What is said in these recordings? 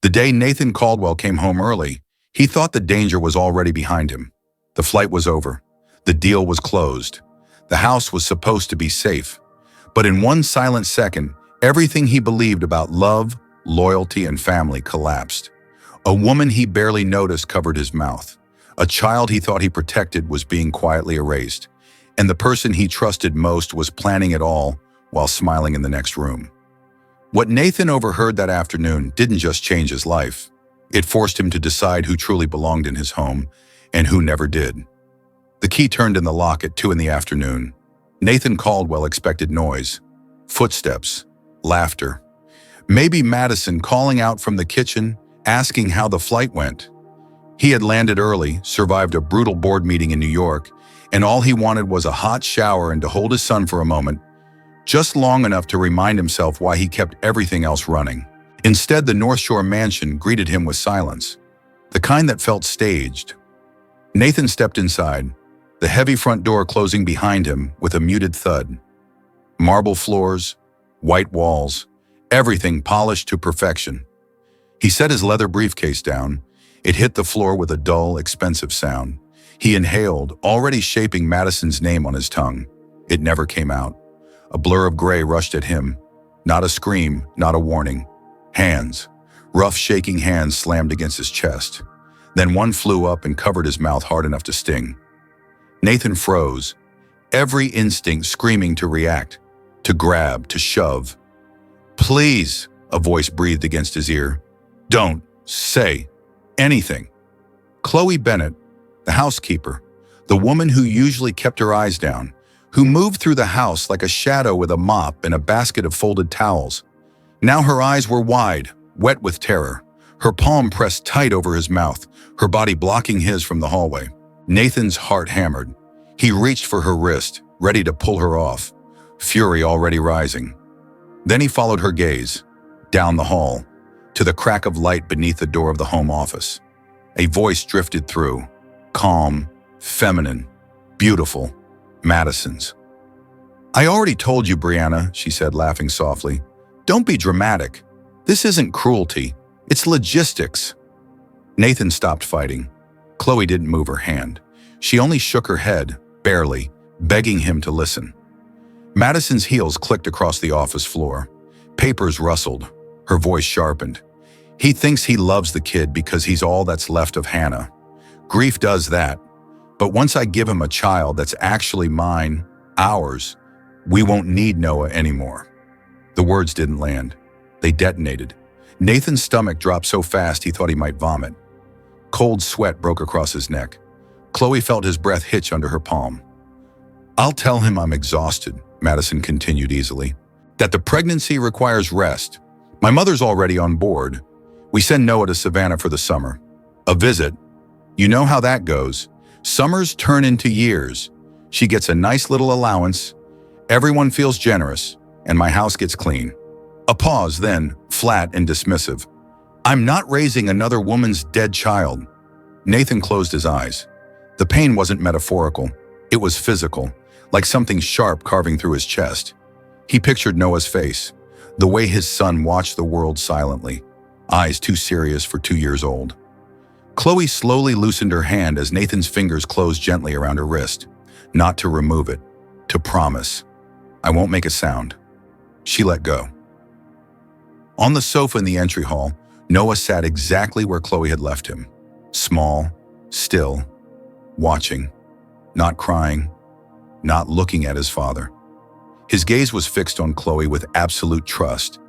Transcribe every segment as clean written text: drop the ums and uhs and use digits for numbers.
The day Nathan Caldwell came home early, he thought the danger was already behind him. The flight was over. The deal was closed. The house was supposed to be safe. But in one silent second, everything he believed about love, loyalty, and family collapsed. A woman he barely noticed covered his mouth. A child he thought he protected was being quietly erased. And the person he trusted most was planning it all while smiling in the next room. What Nathan overheard that afternoon didn't just change his life. It forced him to decide who truly belonged in his home and who never did. The key turned in the lock at 2 in the afternoon. Nathan Caldwell expected noise, footsteps, laughter. Maybe Madison calling out from the kitchen, asking how the flight went. He had landed early, survived a brutal board meeting in New York, and all he wanted was a hot shower and to hold his son for a moment, just long enough to remind himself why he kept everything else running. Instead, the North Shore mansion greeted him with silence, the kind that felt staged. Nathan stepped inside, the heavy front door closing behind him with a muted thud. Marble floors, white walls, everything polished to perfection. He set his leather briefcase down. It hit the floor with a dull, expensive sound. He inhaled, already shaping Madison's name on his tongue. It never came out. A blur of gray rushed at him. Not a scream, not a warning. Hands. Rough, shaking hands slammed against his chest. Then one flew up and covered his mouth hard enough to sting. Nathan froze, every instinct screaming to react, to grab, to shove. "Please," a voice breathed against his ear. "Don't say anything." Chloe Bennett, the housekeeper, the woman who usually kept her eyes down, who moved through the house like a shadow with a mop and a basket of folded towels. Now her eyes were wide, wet with terror, her palm pressed tight over his mouth, her body blocking his from the hallway. Nathan's heart hammered. He reached for her wrist, ready to pull her off, fury already rising. Then he followed her gaze, down the hall, to the crack of light beneath the door of the home office. A voice drifted through, calm, feminine, beautiful, Madison's. "I already told you, Brianna," she said, laughing softly. "Don't be dramatic. This isn't cruelty. It's logistics." Nathan stopped fighting. Chloe didn't move her hand. She only shook her head, barely, begging him to listen. Madison's heels clicked across the office floor. Papers rustled. Her voice sharpened. "He thinks he loves the kid because he's all that's left of Hannah. Grief does that. But once I give him a child that's actually mine, ours, we won't need Noah anymore." The words didn't land. They detonated. Nathan's stomach dropped so fast he thought he might vomit. Cold sweat broke across his neck. Chloe felt his breath hitch under her palm. "I'll tell him I'm exhausted," Madison continued easily. "That the pregnancy requires rest. My mother's already on board. We send Noah to Savannah for the summer. A visit. You know how that goes. Summers turn into years. She gets a nice little allowance. Everyone feels generous, and my house gets clean." A pause, then, flat and dismissive. "I'm not raising another woman's dead child." Nathan closed his eyes. The pain wasn't metaphorical. It was physical, like something sharp carving through his chest. He pictured Noah's face, the way his son watched the world silently, eyes too serious for 2 years old. Chloe slowly loosened her hand as Nathan's fingers closed gently around her wrist, not to remove it, to promise. "I won't make a sound." She let go. On the sofa in the entry hall, Noah sat exactly where Chloe had left him. Small, still, watching, not crying, not looking at his father. His gaze was fixed on Chloe with absolute trust,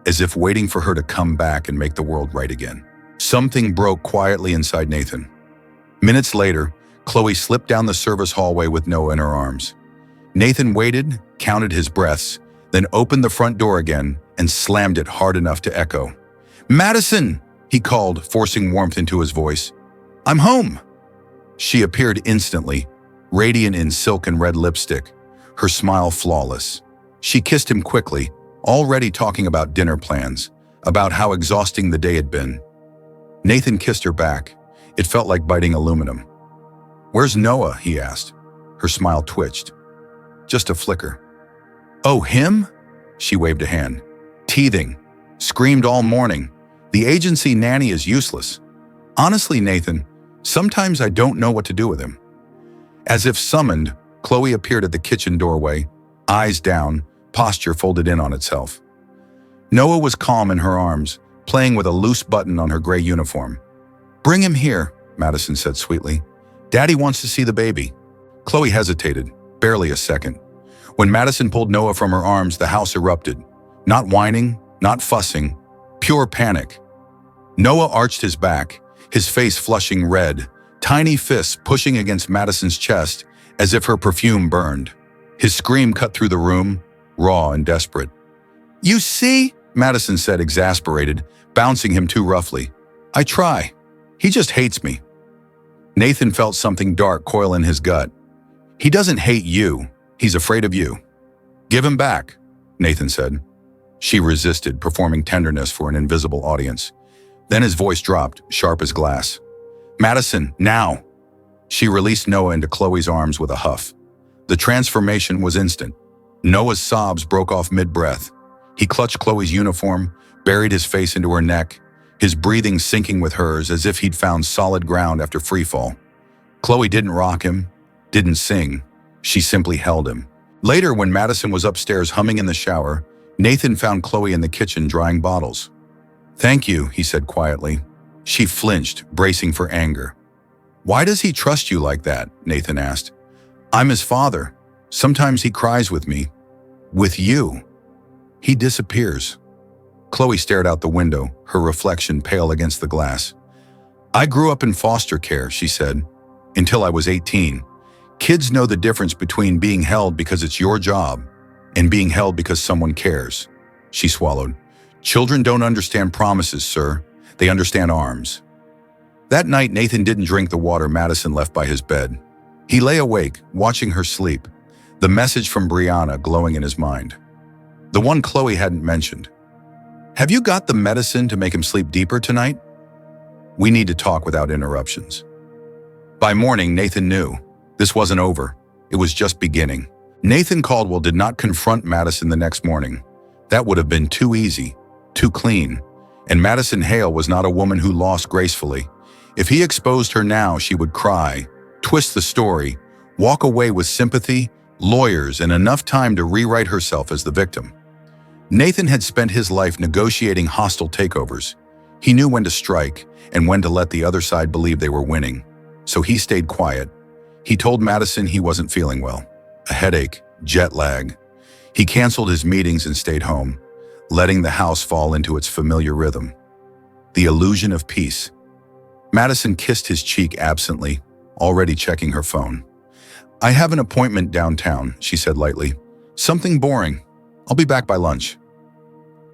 as if waiting for her to come back and make the world right again. Something broke quietly inside Nathan. Minutes later, Chloe slipped down the service hallway with Noah in her arms. Nathan waited, counted his breaths, then opened the front door again and slammed it hard enough to echo. "Madison!" he called, forcing warmth into his voice. "I'm home!" She appeared instantly, radiant in silk and red lipstick, her smile flawless. She kissed him quickly, already talking about dinner plans, about how exhausting the day had been. Nathan kissed her back. It felt like biting aluminum. "Where's Noah?" he asked. Her smile twitched. Just a flicker. "Oh, him?" She waved a hand. "Teething. Screamed all morning. The agency nanny is useless. Honestly, Nathan, sometimes I don't know what to do with him." As if summoned, Chloe appeared at the kitchen doorway, eyes down, posture folded in on itself. Noah was calm in her arms, playing with a loose button on her gray uniform. "Bring him here," Madison said sweetly. "Daddy wants to see the baby." Chloe hesitated, barely a second. When Madison pulled Noah from her arms, the house erupted. Not whining, not fussing, pure panic. Noah arched his back, his face flushing red, tiny fists pushing against Madison's chest as if her perfume burned. His scream cut through the room, raw and desperate. "You see?" Madison said, exasperated, bouncing him too roughly. "I try. He just hates me." Nathan felt something dark coil in his gut. "He doesn't hate you. He's afraid of you." "Give him back," Nathan said. She resisted, performing tenderness for an invisible audience. Then his voice dropped, sharp as glass. "Madison, now!" She released Noah into Chloe's arms with a huff. The transformation was instant. Noah's sobs broke off mid-breath. He clutched Chloe's uniform, buried his face into her neck, his breathing syncing with hers as if he'd found solid ground after freefall. Chloe didn't rock him, didn't sing. She simply held him. Later, when Madison was upstairs humming in the shower, Nathan found Chloe in the kitchen drying bottles. "Thank you," he said quietly. She flinched, bracing for anger. "Why does he trust you like that?" Nathan asked. "I'm his father. Sometimes he cries with me. With you. He disappears." Chloe stared out the window, her reflection pale against the glass. "I grew up in foster care," she said, "until I was 18. Kids know the difference between being held because it's your job and being held because someone cares." She swallowed. "Children don't understand promises, sir. They understand arms." That night, Nathan didn't drink the water Madison left by his bed. He lay awake, watching her sleep, the message from Brianna glowing in his mind. The one Chloe hadn't mentioned. "Have you got the medicine to make him sleep deeper tonight? We need to talk without interruptions." By morning, Nathan knew. This wasn't over. It was just beginning. Nathan Caldwell did not confront Madison the next morning. That would have been too easy, too clean. And Madison Hale was not a woman who lost gracefully. If he exposed her now, she would cry, twist the story, walk away with sympathy, lawyers, and enough time to rewrite herself as the victim. Nathan had spent his life negotiating hostile takeovers. He knew when to strike and when to let the other side believe they were winning. So he stayed quiet. He told Madison he wasn't feeling well. A headache, jet lag. He canceled his meetings and stayed home, letting the house fall into its familiar rhythm. The illusion of peace. Madison kissed his cheek absently, already checking her phone. "I have an appointment downtown," she said lightly. "Something boring. I'll be back by lunch."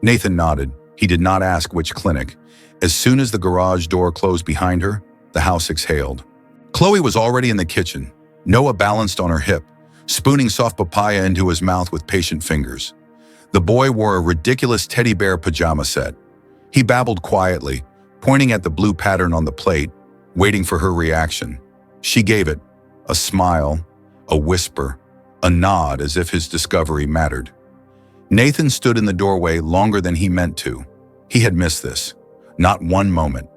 Nathan nodded. He did not ask which clinic. As soon as the garage door closed behind her, the house exhaled. Chloe was already in the kitchen, Noah balanced on her hip, spooning soft papaya into his mouth with patient fingers. The boy wore a ridiculous teddy bear pajama set. He babbled quietly, pointing at the blue pattern on the plate, waiting for her reaction. She gave it, a smile, a whisper, a nod as if his discovery mattered. Nathan stood in the doorway longer than he meant to. He had missed this. Not one moment.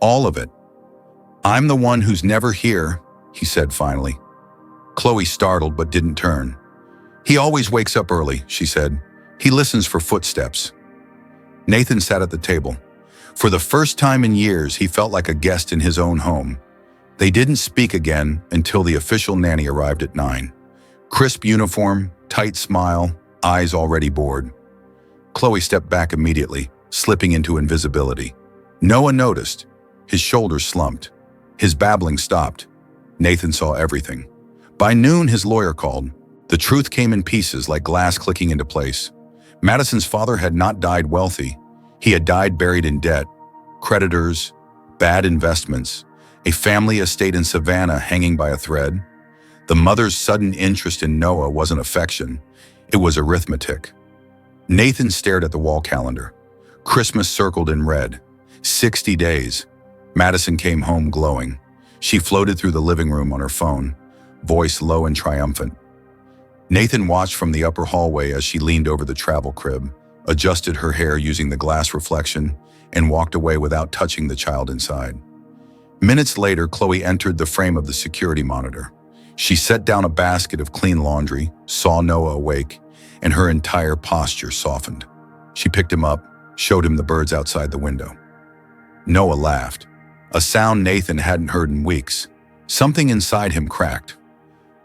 All of it. "I'm the one who's never here," he said finally. Chloe startled but didn't turn. "He always wakes up early," she said. "He listens for footsteps." Nathan sat at the table. For the first time in years, he felt like a guest in his own home. They didn't speak again until the official nanny arrived at 9. Crisp uniform, tight smile, eyes already bored. Chloe stepped back immediately, slipping into invisibility. Noah noticed. His shoulders slumped. His babbling stopped. Nathan saw everything. By noon, his lawyer called. The truth came in pieces like glass clicking into place. Madison's father had not died wealthy. He had died buried in debt, creditors, bad investments, a family estate in Savannah hanging by a thread. The mother's sudden interest in Noah wasn't affection. It was arithmetic. Nathan stared at the wall calendar. Christmas circled in red. 60 days. Madison came home glowing. She floated through the living room on her phone, voice low and triumphant. Nathan watched from the upper hallway as she leaned over the travel crib, adjusted her hair using the glass reflection, and walked away without touching the child inside. Minutes later, Chloe entered the frame of the security monitor. She set down a basket of clean laundry, saw Noah awake, and her entire posture softened. She picked him up, showed him the birds outside the window. Noah laughed, a sound Nathan hadn't heard in weeks. Something inside him cracked.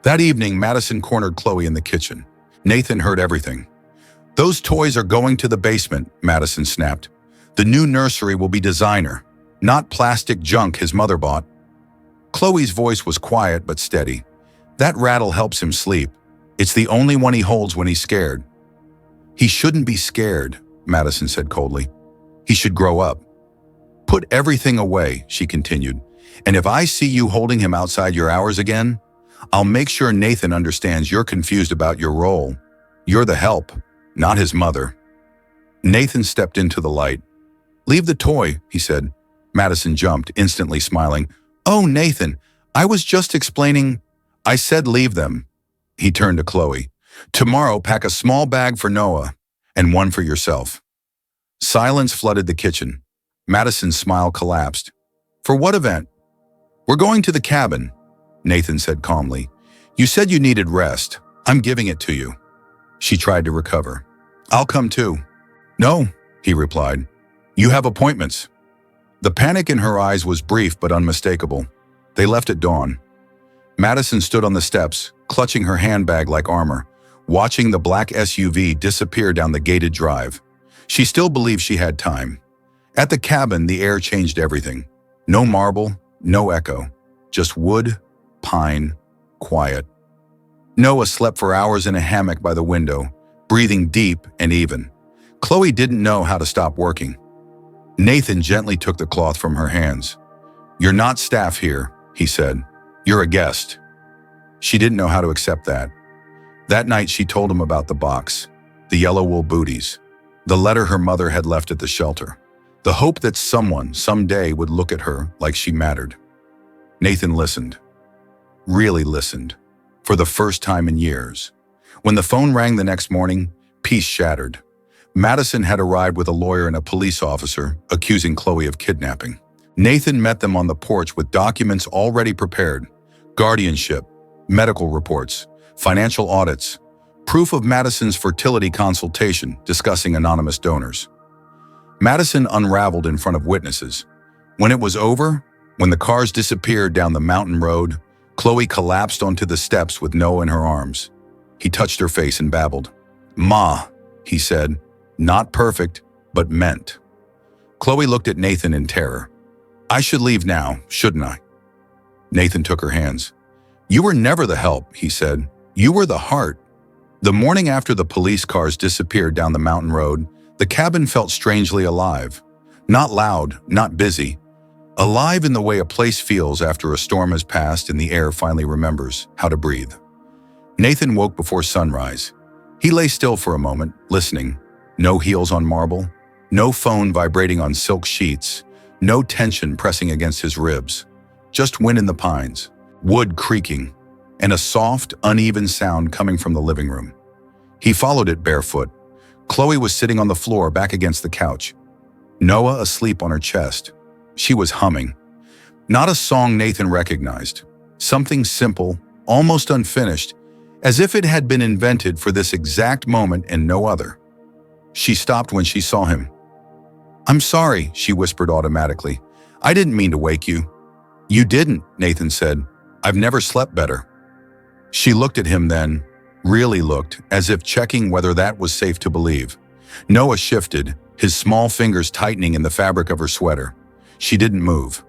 That evening, Madison cornered Chloe in the kitchen. Nathan heard everything. "Those toys are going to the basement," Madison snapped. "The new nursery will be designer, not plastic junk his mother bought." Chloe's voice was quiet but steady. "That rattle helps him sleep. It's the only one he holds when he's scared." "He shouldn't be scared," Madison said coldly. "He should grow up." "Put everything away," she continued. "And if I see you holding him outside your hours again, I'll make sure Nathan understands you're confused about your role. You're the help, not his mother." Nathan stepped into the light. "Leave the toy," he said. Madison jumped, instantly smiling. "Oh, Nathan, I was just explaining." "I said leave them." He turned to Chloe. "Tomorrow, pack a small bag for Noah and one for yourself." Silence flooded the kitchen. Madison's smile collapsed. "For what event?" "We're going to the cabin," Nathan said calmly. "You said you needed rest. I'm giving it to you." She tried to recover. "I'll come too." "No," he replied. "You have appointments." The panic in her eyes was brief but unmistakable. They left at dawn. Madison stood on the steps, clutching her handbag like armor, watching the black SUV disappear down the gated drive. She still believed she had time. At the cabin, the air changed everything. No marble, no echo, just wood, pine, quiet. Noah slept for hours in a hammock by the window, breathing deep and even. Chloe didn't know how to stop working. Nathan gently took the cloth from her hands. "You're not staff here," he said. "You're a guest." She didn't know how to accept that. That night she told him about the box, the yellow wool booties, the letter her mother had left at the shelter, the hope that someone, someday, would look at her like she mattered. Nathan listened. Really listened. For the first time in years. When the phone rang the next morning, peace shattered. Madison had arrived with a lawyer and a police officer, accusing Chloe of kidnapping. Nathan met them on the porch with documents already prepared: guardianship, medical reports, financial audits, proof of Madison's fertility consultation discussing anonymous donors. Madison unraveled in front of witnesses. When it was over, when the cars disappeared down the mountain road, Chloe collapsed onto the steps with Noah in her arms. He touched her face and babbled. "Ma," he said, not perfect, but meant. Chloe looked at Nathan in terror. "I should leave now, shouldn't I?" Nathan took her hands. "You were never the help," he said. "You were the heart." The morning after the police cars disappeared down the mountain road, the cabin felt strangely alive. Not loud, not busy. Alive in the way a place feels after a storm has passed and the air finally remembers how to breathe. Nathan woke before sunrise. He lay still for a moment, listening. No heels on marble, no phone vibrating on silk sheets, no tension pressing against his ribs. Just wind in the pines, wood creaking, and a soft, uneven sound coming from the living room. He followed it barefoot. Chloe was sitting on the floor back against the couch. Noah asleep on her chest. She was humming. Not a song Nathan recognized. Something simple, almost unfinished, as if it had been invented for this exact moment and no other. She stopped when she saw him. "I'm sorry," she whispered automatically. "I didn't mean to wake you." "You didn't," Nathan said. "I've never slept better." She looked at him then, really looked, as if checking whether that was safe to believe. Noah shifted, his small fingers tightening in the fabric of her sweater. She didn't move.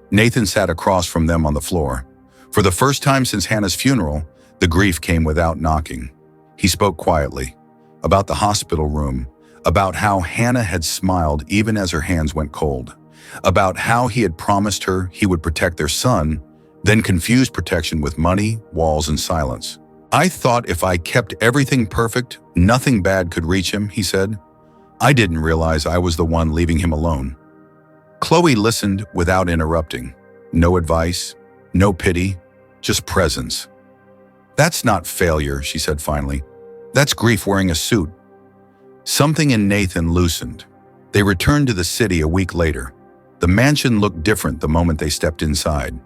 Nathan sat across from them on the floor. For the first time since Hannah's funeral, the grief came without knocking. He spoke quietly, about the hospital room, about how Hannah had smiled even as her hands went cold, about how he had promised her he would protect their son, then confused protection with money, walls, and silence. "I thought if I kept everything perfect, nothing bad could reach him," he said. "I didn't realize I was the one leaving him alone." Chloe listened without interrupting. No advice, no pity, just presence. "That's not failure," she said finally. "That's grief wearing a suit." Something in Nathan loosened. They returned to the city a week later. The mansion looked different the moment they stepped inside.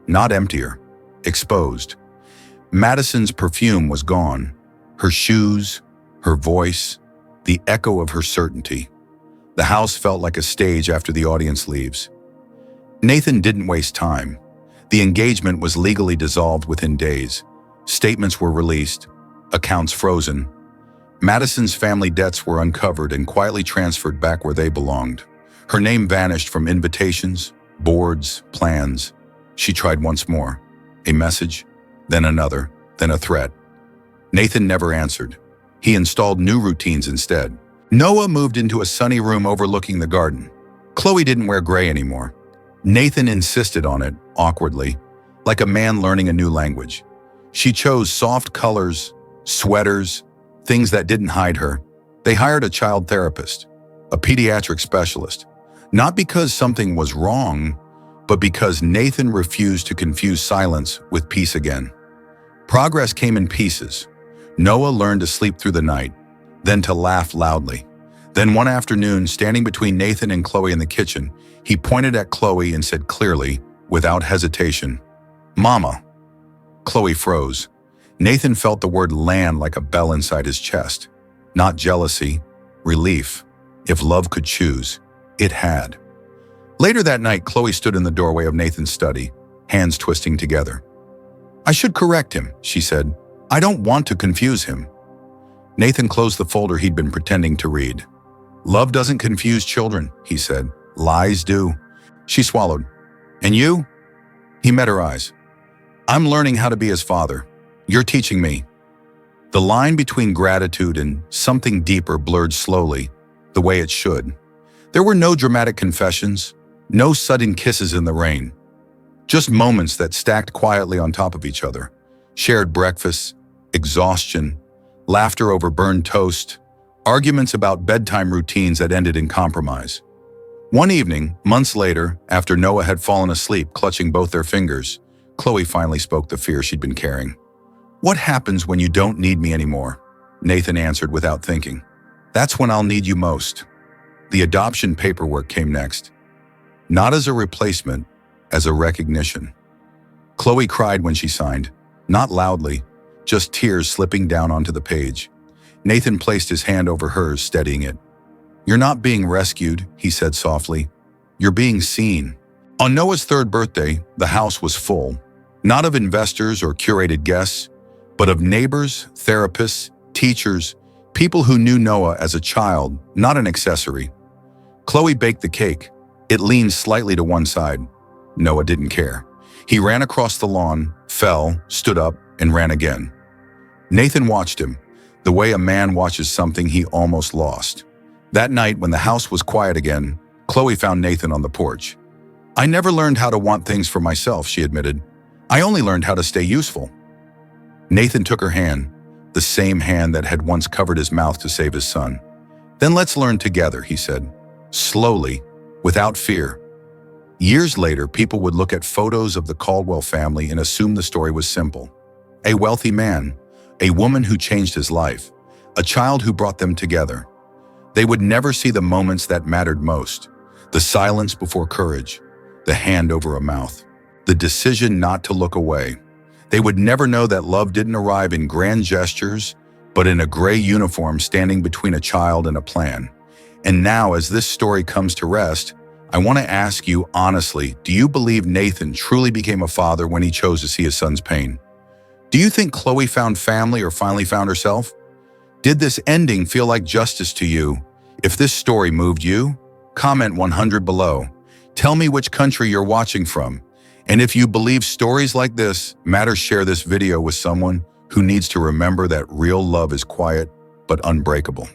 Not emptier, exposed. Madison's perfume was gone. Her shoes, her voice, the echo of her certainty. The house felt like a stage after the audience leaves. Nathan didn't waste time. The engagement was legally dissolved within days. Statements were released, accounts frozen. Madison's family debts were uncovered and quietly transferred back where they belonged. Her name vanished from invitations, boards, plans. She tried once more. A message, then another, then a threat. Nathan never answered. He installed new routines instead. Noah moved into a sunny room overlooking the garden. Chloe didn't wear gray anymore. Nathan insisted on it, awkwardly, like a man learning a new language. She chose soft colors, sweaters, things that didn't hide her. They hired a child therapist, a pediatric specialist, not because something was wrong, but because Nathan refused to confuse silence with peace again. Progress came in pieces. Noah learned to sleep through the night, then to laugh loudly. Then one afternoon, standing between Nathan and Chloe in the kitchen, he pointed at Chloe and said clearly, without hesitation, "Mama." Chloe froze. Nathan felt the word land like a bell inside his chest. Not jealousy, relief. If love could choose, it had. Later that night, Chloe stood in the doorway of Nathan's study, hands twisting together. "I should correct him," she said. "I don't want to confuse him." Nathan closed the folder he'd been pretending to read. "Love doesn't confuse children," he said. "Lies do." She swallowed. "And you?" He met her eyes. "I'm learning how to be his father. You're teaching me." The line between gratitude and something deeper blurred slowly, the way it should. There were no dramatic confessions, no sudden kisses in the rain. Just moments that stacked quietly on top of each other. Shared breakfasts, exhaustion, laughter over burned toast, arguments about bedtime routines that ended in compromise. One evening, months later, after Noah had fallen asleep clutching both their fingers, Chloe finally spoke the fear she'd been carrying. "What happens when you don't need me anymore?" Nathan answered without thinking. "That's when I'll need you most." The adoption paperwork came next. Not as a replacement, as a recognition. Chloe cried when she signed, not loudly, just tears slipping down onto the page. Nathan placed his hand over hers, steadying it. "You're not being rescued," he said softly. "You're being seen." On Noah's third birthday, the house was full, not of investors or curated guests, but of neighbors, therapists, teachers, people who knew Noah as a child, not an accessory. Chloe baked the cake. It leaned slightly to one side. Noah didn't care. He ran across the lawn, fell, stood up, and ran again. Nathan watched him, the way a man watches something he almost lost. That night, when the house was quiet again, Chloe found Nathan on the porch. "I never learned how to want things for myself," she admitted. "I only learned how to stay useful." Nathan took her hand, the same hand that had once covered his mouth to save his son. "Then let's learn together," he said, slowly, without fear. Years later, people would look at photos of the Caldwell family and assume the story was simple. A wealthy man, a woman who changed his life, a child who brought them together. They would never see the moments that mattered most, the silence before courage, the hand over a mouth, the decision not to look away. They would never know that love didn't arrive in grand gestures, but in a gray uniform standing between a child and a plan. And now, as this story comes to rest, I want to ask you honestly, do you believe Nathan truly became a father when he chose to see his son's pain? Do you think Chloe found family or finally found herself? Did this ending feel like justice to you? If this story moved you, comment 100 below. Tell me which country you're watching from. And if you believe stories like this matter, share this video with someone who needs to remember that real love is quiet but unbreakable.